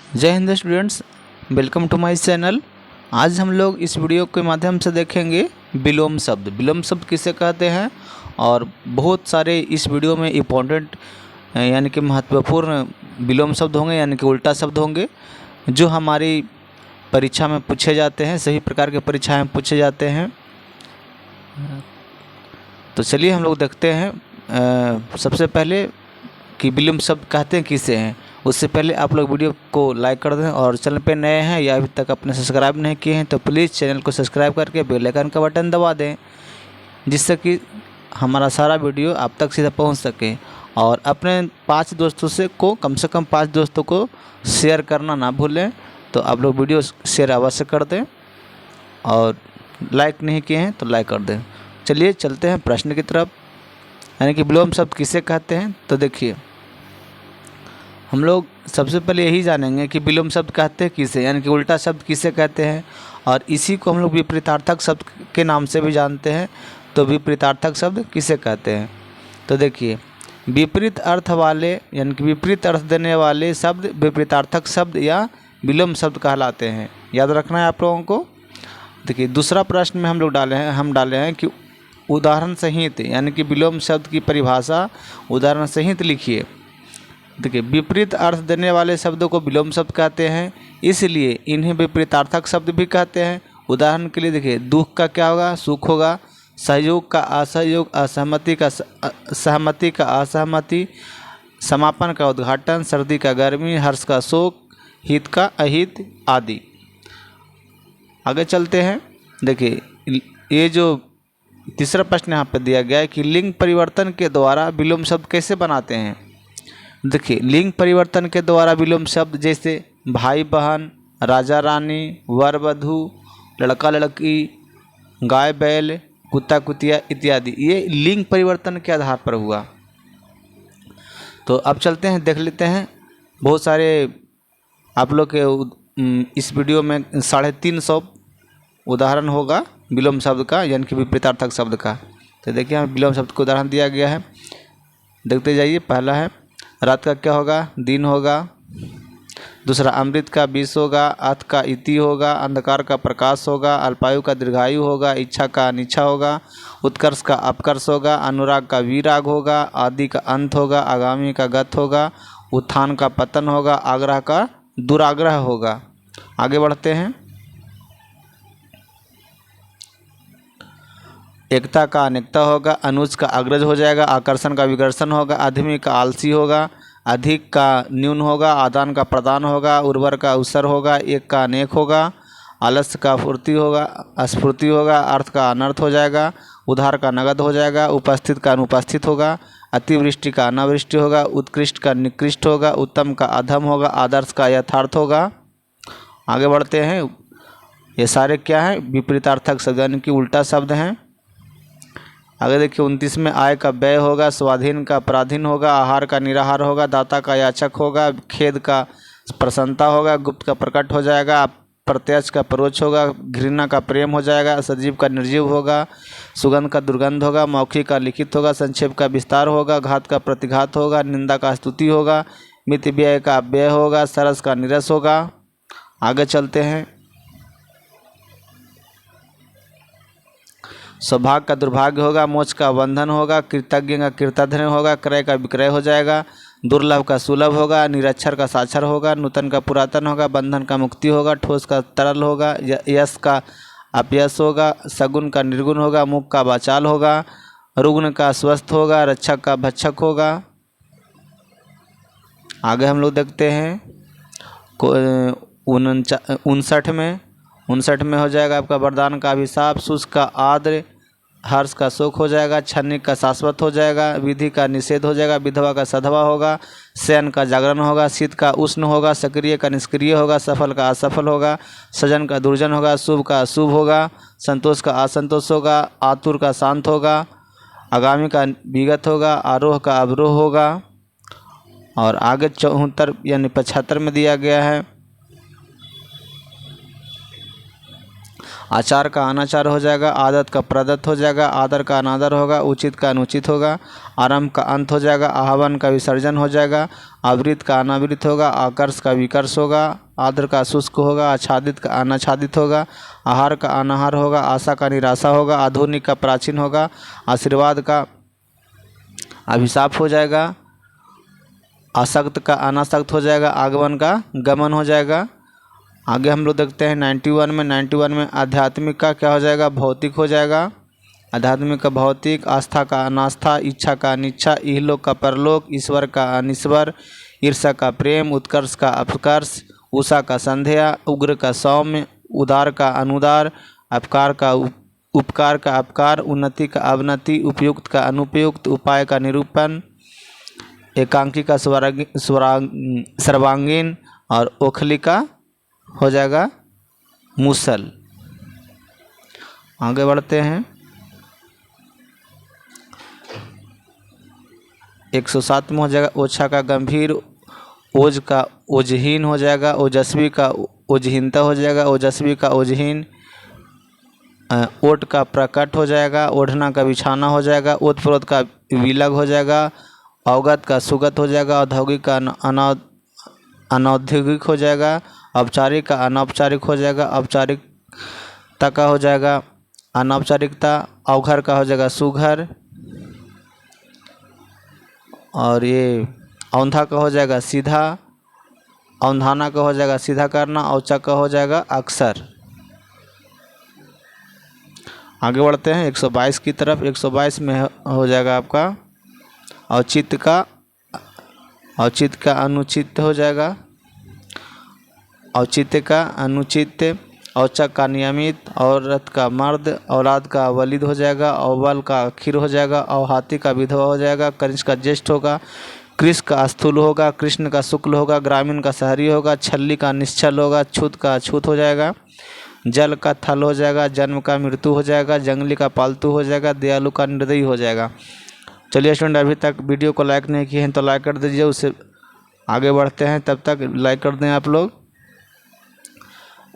जय हिंद students, welcome to my channel. आज हम लोग इस वीडियो के माध्यम से देखेंगे विलोम शब्द। विलोम शब्द किसे कहते हैं और बहुत सारे इस वीडियो में इम्पोर्टेंट यानी कि महत्वपूर्ण विलोम शब्द होंगे, यानी कि उल्टा शब्द होंगे जो हमारी परीक्षा में पूछे जाते हैं, सभी प्रकार के परीक्षाएं में पूछे जाते हैं। तो चलिए हम लोग देखते हैं सबसे पहले कि विलोम शब्द कहते हैं किसे हैं। उससे पहले आप लोग वीडियो को लाइक कर दें और चैनल पे नए हैं या अभी तक अपने सब्सक्राइब नहीं किए हैं तो प्लीज़ चैनल को सब्सक्राइब करके बेल आइकन का बटन दबा दें, जिससे कि हमारा सारा वीडियो आप तक सीधा पहुंच सके। और अपने 5 दोस्तों से कम से कम 5 दोस्तों को शेयर करना ना भूलें। तो आप लोग वीडियो शेयर अवश्य कर दें और लाइक नहीं किए हैं तो लाइक कर दें। चलिए चलते हैं प्रश्न की तरफ, यानी कि विलोम शब्द किसे कहते हैं। तो देखिए, हम लोग सबसे पहले यही जानेंगे कि विलोम शब्द कहते हैं किसे, यानी कि उल्टा शब्द किसे कहते हैं। और इसी को हम लोग विपरीतार्थक शब्द के नाम से भी जानते हैं। तो विपरीतार्थक शब्द किसे कहते हैं। तो देखिए, विपरीत अर्थ वाले यानी कि विपरीत अर्थ देने वाले शब्द विपरीतार्थक शब्द या विलोम शब्द कहलाते हैं। याद रखना है आप लोगों को। देखिए, दूसरा प्रश्न में हम डाले हैं कि उदाहरण सहित यानी कि विलोम शब्द की परिभाषा उदाहरण सहित लिखिए। देखिए, विपरीत अर्थ देने वाले शब्दों को विलोम शब्द कहते हैं, इसलिए इन्हें विपरीतार्थक शब्द भी कहते हैं। उदाहरण के लिए देखिए, दुख का क्या होगा, सुख होगा। सहयोग का असहयोग, असहमति का सहमति का असहमति, समापन का उद्घाटन, सर्दी का गर्मी, हर्ष का शोक, हित का अहित आदि। आगे चलते हैं। देखिए, ये जो तीसरा प्रश्न यहाँ पर दिया गया है कि लिंग परिवर्तन के द्वारा विलोम शब्द कैसे बनाते हैं। देखिए, लिंग परिवर्तन के द्वारा विलोम शब्द जैसे भाई बहन, राजा रानी, वर वधू, लड़का लड़की, गाय बैल, कुत्ता कुतिया इत्यादि, ये लिंग परिवर्तन के आधार पर हुआ। तो अब चलते हैं, देख लेते हैं। बहुत सारे आप लोग के इस वीडियो में 350 उदाहरण होगा विलोम शब्द का, यानी कि विपरीतार्थक शब्द का। तो देखिए, यहाँ विलोम शब्द का उदाहरण दिया गया है, देखते जाइए। पहला है रात का क्या होगा, दिन होगा। दूसरा अमृत का विष होगा, अथ का इति होगा, अंधकार का प्रकाश होगा, अल्पायु का दीर्घायु होगा, इच्छा का अनिच्छा होगा, उत्कर्ष का अपकर्ष होगा, अनुराग का विराग होगा, आदि का अंत होगा, आगामी का गत होगा, उत्थान का पतन होगा, आग्रह का दुराग्रह होगा। आगे बढ़ते हैं। एकता का अनेकता होगा, अनुज का अग्रज हो जाएगा, आकर्षण का विकर्षण होगा, अधमी का आलसी होगा, अधिक का न्यून होगा, आदान का प्रदान होगा, उर्वर का उसर होगा, एक का अनेक होगा, आलस्य का फूर्ति होगा, अस्फूर्ति होगा, अर्थ का अनर्थ हो जाएगा, उधार का नगद हो जाएगा, उपस्थित का अनुपस्थित होगा, अतिवृष्टि का अनावृष्टि होगा, उत्कृष्ट का निकृष्ट होगा, उत्तम का अधम होगा, आदर्श का यथार्थ होगा। आगे बढ़ते हैं। ये सारे क्या हैं, विपरीतार्थक शब्द यानी कि उल्टा शब्द हैं। आगे देखिए, 29 में आय का व्यय होगा, स्वाधीन का पराधीन होगा, आहार का निराहार होगा, दाता का याचक होगा, खेद का प्रसन्नता होगा, गुप्त का प्रकट हो जाएगा, प्रत्यक्ष का परोक्ष होगा, घृणा का प्रेम हो जाएगा, सजीव का निर्जीव होगा, सुगंध का दुर्गंध होगा, मौखिक का लिखित होगा, संक्षेप का विस्तार होगा, घात का प्रतिघात होगा, निंदा का स्तुति होगा, मित व्यय का व्यय होगा, सरस का निरस होगा। आगे चलते हैं। सौभाग्य का दुर्भाग्य होगा, मोक्ष का बंधन होगा, कृतज्ञ का कृतघ्न होगा, क्रय का विक्रय हो जाएगा, दुर्लभ का सुलभ होगा, निरक्षर का साक्षर होगा, नूतन का पुरातन होगा, बंधन का मुक्ति होगा, ठोस का तरल होगा, यश का अपयश होगा, सगुन का निर्गुण होगा, मुख का वाचाल होगा, रुग्ण का स्वस्थ होगा, रक्षक का भक्षक होगा। आगे हम लोग देखते हैं 59 में हो जाएगा आपका वरदान का अभिशाप, शुष्क का आद्र, हर्ष का शोक हो जाएगा, क्षणिक का शाश्वत हो जाएगा, विधि का निषेध हो जाएगा, विधवा का सधवा होगा, शयन का जागरण होगा, शीत का उष्ण होगा, सक्रिय का निष्क्रिय होगा, सफल का असफल होगा, सजन का दुर्जन होगा, शुभ का अशुभ होगा, संतोष का असंतोष होगा, आतुर का शांत होगा, आगामी का विगत होगा, आरोह का अवरोह होगा। और आगे 74 यानी 75 में दिया गया है आचार का अनाचार हो जाएगा, आदत का प्रदत्त हो जाएगा, आदर का अनादर होगा, उचित का अनुचित होगा, आरंभ का अंत हो जाएगा, आह्वान का विसर्जन हो जाएगा, आवृत का अनावृत होगा, आकर्ष का विकर्ष होगा, आर्द्र का शुष्क होगा, आच्छादित का अनाच्छादित होगा, आहार का अनाहार होगा, आशा का निराशा होगा, आधुनिक का प्राचीन होगा, आशीर्वाद का अभिशाप हो जाएगा, आसक्त का अनासक्त हो जाएगा, आगमन का गमन हो जाएगा। आगे हम लोग देखते हैं 91 में आध्यात्मिक का क्या हो जाएगा, भौतिक हो जाएगा। आध्यात्मिक का भौतिक, आस्था का अनास्था, इच्छा का अनिच्छा, इहलोक का परलोक, ईश्वर का अनिश्वर, ईर्षा का प्रेम, उत्कर्ष का अपकर्ष, उषा का संध्या, उग्र का सौम्य, उदार का अनुदार, अपकार का उपकार का अपकार, उन्नति का अवनति, उपयुक्त का अनुपयुक्त, उपाय का निरूपण, एकांकी का सर्वांगीण और ओखली का हो जाएगा मूसल। आगे बढ़ते हैं 107 में हो जाएगा ओछा का गंभीर, ओज का ओजहीन हो जाएगा, ओजस्वी का ओजहीनता हो जाएगा, ओजस्वी का ओजहीन, ओट का प्रकट हो जाएगा, ओढ़ना का बिछाना हो जाएगा, ओतप्रोत का विलग हो जाएगा, अवगत का सुगत हो जाएगा, औद्योगिक का अनौद्योगिक हो जाएगा, औपचारिक का अनौपचारिक हो जाएगा, औपचारिकता का हो जाएगा अनौपचारिकता, अवघर का हो जाएगा सुघर, और ये औंधा का हो जाएगा सीधा, औंधाना का हो जाएगा सीधा करना, औचा का हो जाएगा अक्सर। आगे बढ़ते हैं 122 की तरफ। 122 में हो जाएगा आपका औचित्य का अनुचित हो जाएगा, औचित्य का अनुचित्य, औचक का नियमित, औरत का मर्द, औलाद का वलिद हो जाएगा, औबल का आखिर हो जाएगा, औहाती का विधवा हो जाएगा, कनिष्ठ का ज्येष्ठ होगा, कृष का स्थूल होगा, कृष्ण का शुक्ल होगा, ग्रामीण का शहरी होगा, छल्ली का निश्चल होगा, छूत का अछूत हो जाएगा, जल का थल हो जाएगा, जन्म का मृत्यु हो जाएगा, जंगली का पालतू हो जाएगा, दयालु का निर्दयी हो जाएगा। चलिए स्टूडेंट, अभी तक वीडियो को लाइक नहीं किए हैं तो लाइक कर दीजिए। उससे आगे बढ़ते हैं, तब तक लाइक कर दें आप लोग।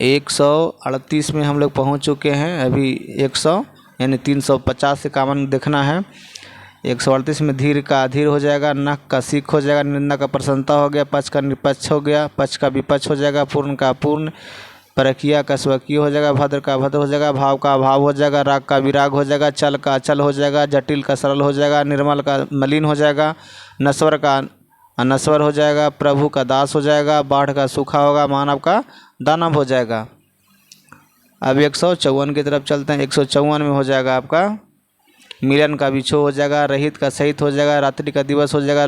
138 में हम लोग पहुंच चुके हैं। अभी 100 यानी 350 से कामन देखना है। 138 में धीर का अधीर हो जाएगा, नख का सीख हो जाएगा, निंदा का प्रसन्नता हो गया, पक्ष का निपक्ष हो गया, पक्ष का विपक्ष हो जाएगा, पूर्ण का पूर्ण, परकीय का स्वकीय हो जाएगा, भद्र का भद्र हो जाएगा, भाव का अभाव हो जाएगा, राग का विराग हो जाएगा, चल का अचल हो जाएगा, जटिल का सरल हो जाएगा, निर्मल का मलिन हो जाएगा, नश्वर का अनश्वर हो जाएगा, प्रभु का दास हो जाएगा, बाढ़ का सूखा होगा, मानव का दानव हो जाएगा। अब 154 की तरफ चलते हैं। 154 में हो जाएगा आपका मिलन का बिछो हो जाएगा, रहित का सहित हो जाएगा, रात्रि का दिवस हो जाएगा,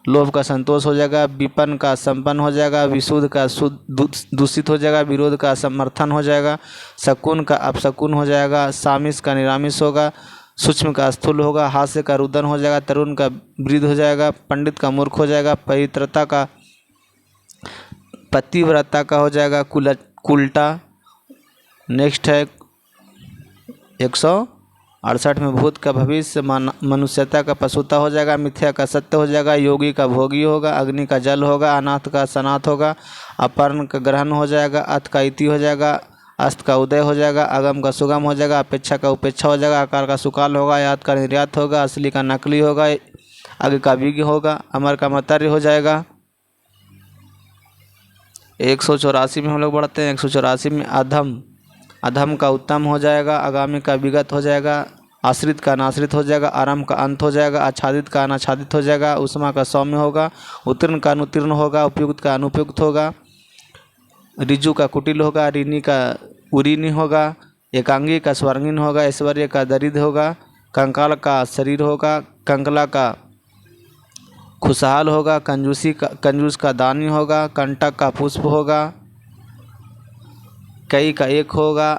लोभ का संतोष हो जाएगा, विपन्न का संपन्न हो जाएगा, विशुद्ध का दूषित हो जाएगा, विरोध का समर्थन हो जाएगा, शकुन का अपशकुन हो जाएगा, सामिस का निरामिस होगा, सूक्ष्म का स्थूल होगा, हास्य का रुदन हो जाएगा, तरुण का वृद्ध हो जाएगा, पंडित का मूर्ख हो जाएगा, पवित्रता का पतिव्रता का हो जाएगा कुलटा। नेक्स्ट है 168 में भूत का भविष्य, मनुष्यता का पशुता हो जाएगा, मिथ्या का सत्य हो जाएगा, योगी का भोगी होगा, अग्नि का जल होगा, अनाथ का सनाथ होगा, अपर्ण का ग्रहण हो जाएगा, अत का इति हो जाएगा, अस्त का उदय हो जाएगा, अगम का सुगम हो जाएगा, अपेक्षा का उपेक्षा हो जाएगा, आकार का सुकाल होगा, याद का निर्यात होगा, असली का नकली होगा, आगे का विज्ञ होगा, अमर का मतर्य हो जाएगा। 184 में हम लोग बढ़ते हैं। 184 में अधम का उत्तम हो जाएगा, आगामी का विगत हो जाएगा, आश्रित का अनाश्रित हो जाएगा, आरंभ का अंत हो जाएगा, आच्छादित का अनाच्छादित हो जाएगा, उष्मा का सौम्य होगा, उत्तीर्ण का अनुत्तीर्ण होगा, उपयुक्त का अनुपयुक्त होगा, ऋजु का कुटिल होगा, ऋणी का उरीनी होगा, एकांगी का स्वर्णीन होगा, ऐश्वर्य का दरिद्र होगा, कंकाल का शरीर होगा, कंकला का खुशहाल होगा, कंजूस का दानी होगा, कंटक का पुष्प होगा, कई का एक होगा,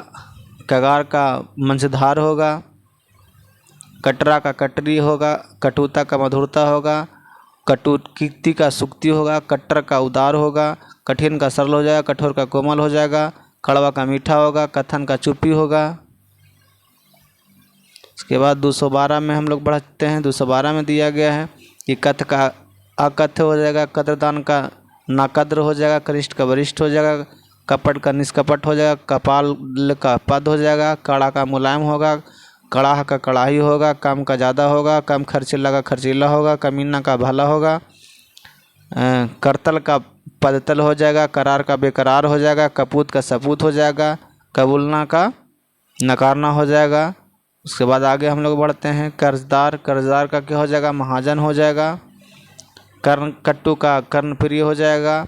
कगार का मंझधार होगा, कटरा का कटरी होगा, कटुता का मधुरता होगा, कटुकीर्ति का सुक्ति होगा, कट्टर का उदार होगा, कठिन का सरल हो जाएगा, कठोर का कोमल हो जाएगा, कड़वा का मीठा होगा, कथन का चुप्पी होगा। इसके बाद 212 में हम लोग बढ़ते हैं। 212 में दिया गया है कि कथ का अकथ्य हो जाएगा, कद्रदान का नाकद्र हो जाएगा, कनिष्ठ का वरिष्ठ हो जाएगा, कपट का निष्कपट हो जाएगा, कपाल का पद हो जाएगा, कड़ा का मुलायम होगा, कड़ाह का कड़ाही होगा, कम का ज़्यादा होगा, कम खर्चीला का खर्चीला होगा, कमीना का भला होगा, करतल का पदतल हो जाएगा, करार का बेकरार हो जाएगा, कपूत का सपूत हो जाएगा, कबूलना का नकारना हो जाएगा। उसके बाद आगे हम लोग बढ़ते हैं। कर्जदार, कर्जदार का क्या हो जाएगा? महाजन हो जाएगा। कर्ण कट्टू का कर्णप्रिय हो जाएगा।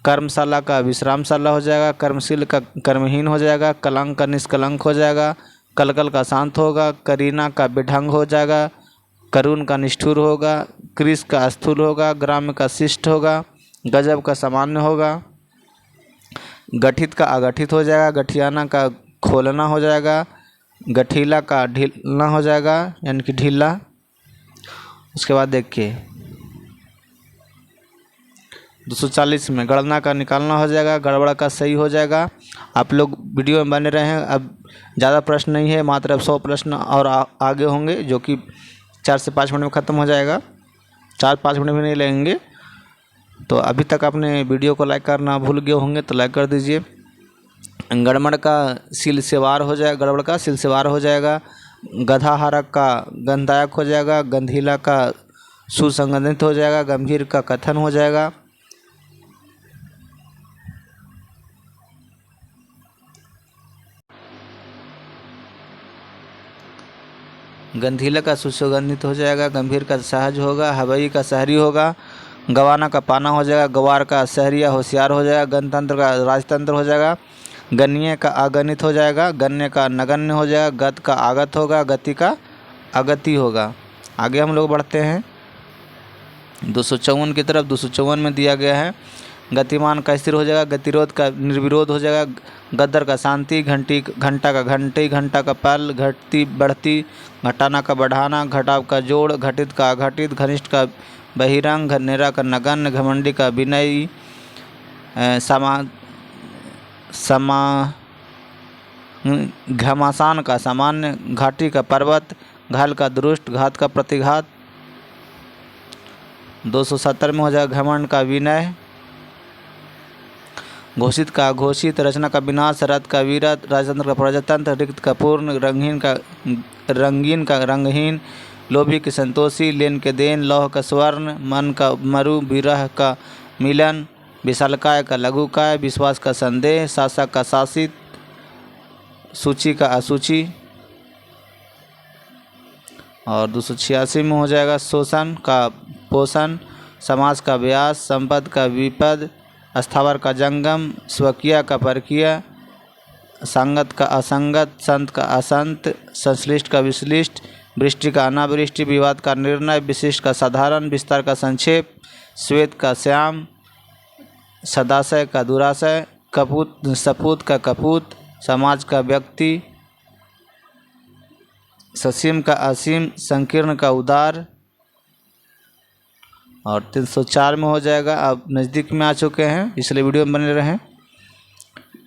कर्मशाला का विश्रामशाला हो जाएगा। कर्मशील का कर्महीन हो जाएगा। कलंक का निष्कलंक हो जाएगा। कलकल का शांत होगा। करीना का बेढंग हो जाएगा। करुण का निष्ठुर होगा। कृष का स्थूल होगा। ग्राम्य का शिष्ट होगा। गजब का सामान्य होगा। गठित का अगठित हो जाएगा। गठियाना का खोलना हो जाएगा। गठीला का ढीलना हो जाएगा, यानी कि ढीला। उसके बाद देखिए 240 में गणना का निकालना हो जाएगा। गड़बड़ का सही हो जाएगा। आप लोग वीडियो में बने रहे हैं। अब ज़्यादा प्रश्न नहीं है, मात्र अब 100 प्रश्न और आगे होंगे, जो कि 4 से 5 मिनट में ख़त्म हो जाएगा। 4-5 मिनट भी नहीं लगेंगे। तो अभी तक आपने वीडियो को लाइक करना भूल गए होंगे तो लाइक कर दीजिए। गड़मड़ का सिलसेवार हो जाएगा। गड़बड़ का सिलसेवार हो जाएगा। गधाहारक का गंधायक हो जाएगा। गंधीला का सुसंगठित हो जाएगा। गंभीर का कथन हो जाएगा। गंधीला का सुसंगठित हो जाएगा। गंभीर का सहज होगा। हवाई का शहरी होगा। गवाना का पाना हो जाएगा। गवार का शहरी या होशियार हो जाएगा। गणतंत्र का राजतंत्र हो जाएगा। गण्य का अगणित हो जाएगा। गण्य का नगण्य हो जाएगा। गत का आगत होगा। गति का अगति होगा। आगे हम लोग बढ़ते हैं 254 की तरफ। 254 में दिया गया है गतिमान का स्थिर हो जाएगा। गतिरोध का निर्विरोध हो जाएगा। गद्दर का शांति। घंटा का घंटी। घंटा का पल। घटती बढ़ती। घटाना का बढ़ाना। घटाव का जोड़। घटित का अघटित। घनिष्ठ का बहिरंग। घनेरा का नगण्य। घमंडी का विनयी। घमासान का सामान्य। घाटी का पर्वत। घायल का दुरुष्ट। घात का प्रतिघात। 270 में हो जाएगा घमंड का विनय। घोषित का घोषित। रचना का विनाश। रथ का वीरत। राजतंत्र का प्रजातंत्र। रिक्त का पूर्ण। रंगीन का रंगहीन। लोभी की संतोषी। लेन के देन। लौह का स्वर्ण। मन का मरु। विरह का मिलन। विशालकाय का लघुकाय। विश्वास का संदेह। शासक का शासित। सूची का असूची। और 286 में हो जाएगा शोषण का पोषण। समाज का व्यास। संपद का विपद। स्थावर का जंगम। स्वकीय का परकीय। संगत का असंगत। संत का असंत। संश्लिष्ट का विश्लिष्ट। वृष्टि का अनावृष्टि। विवाद का निर्णय। विशिष्ट का साधारण। विस्तार का संक्षेप। श्वेत का श्याम। सदाशय का दुराशय। कपूत सपूत का कपूत। समाज का व्यक्ति। ससीम का असीम। संकीर्ण का उदार। और 304 में हो जाएगा। अब नज़दीक में आ चुके हैं, इसलिए वीडियो में बने रहें।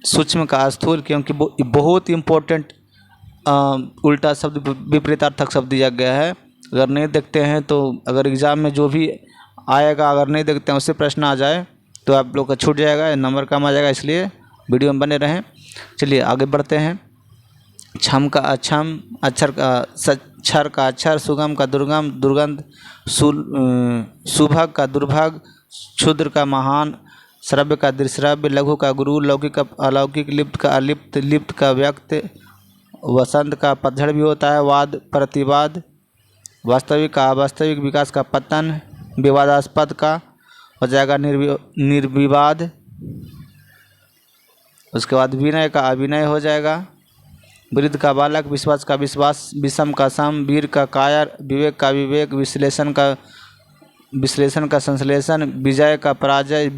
सूक्ष्म का स्थूल, क्योंकि बहुत इम्पोर्टेंट उल्टा शब्द विपरीतार्थक शब्द दिया गया है। अगर नहीं देखते हैं तो अगर एग्ज़ाम में जो भी आएगा, अगर नहीं देखते हैं उससे प्रश्न आ जाए तो आप लोग का छूट जाएगा, नंबर कम आ जाएगा, इसलिए वीडियो में बने रहें। चलिए आगे बढ़ते हैं। छम का अक्षम। अक्षर का अक्षर। सुगम का दुर्गम। दुर्गंध। सुभग का दुर्भग। क्षुद्र का महान। श्रव्य का दृश्यव्य। लघु का गुरु। लौकिक का अलौकिक। लिप्त का अलिप्त। लिप्त का व्यक्त। वसंत का पतझड़ भी होता है। वाद प्रतिवाद। वास्तविक का अवास्तविक। विकास का पतन। विवादास्पद का हो जाएगा निर्विवाद। उसके बाद विनय का अभिनय हो जाएगा। वृद्ध का बालक। विश्वास का विश्वास। विषम का सम। वीर का कायर। विवेक का विवेक। विश्लेषण का संश्लेषण। विजय का पराजय।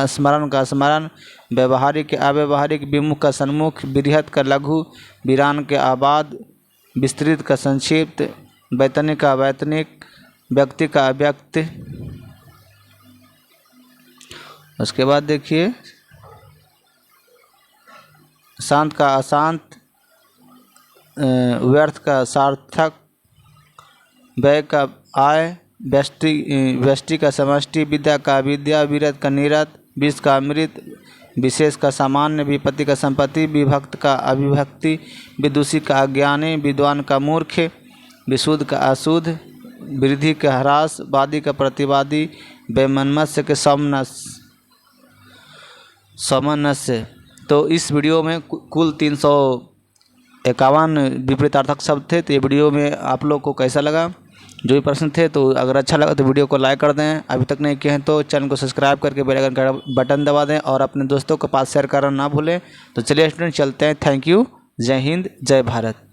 स्मरण का स्मरण। व्यवहारिक के अव्यवहारिक। विमुख का सन्मुख। बृहत का लघु। वीरान के आबाद। विस्तृत का संक्षिप्त। वैतनिक का वैतनिक। व्यक्ति का अव्यक्त। उसके बाद देखिए शांत का अशांत। व्यर्थ का सार्थक। व्यय का आय। व्यष्टि का समष्टि। विद्या का अविद्या। वीरत का नीरत। विष का अमृत। विशेष का सामान्य, विपत्ति का संपत्ति, विभक्त का अविभक्ति, विदुषी का अज्ञानी, विद्वान का मूर्ख, विशुद्ध का अशुद्ध, वृद्धि का ह्रास, वादी का प्रतिवादी, वैमनस्य के सामनस्य। तो इस वीडियो में कुल 351 विपरीतार्थक शब्द थे। तो ये वीडियो में आप लोग को कैसा लगा, जो भी प्रश्न थे, तो अगर अच्छा लगा तो वीडियो को लाइक कर दें। अभी तक नहीं किए हैं तो चैनल को सब्सक्राइब करके बेल आइकन का बटन दबा दें और अपने दोस्तों के पास शेयर करना ना भूलें। तो चलिए स्टूडेंट, चलते हैं। Thank you. जय हिंद, जय भारत।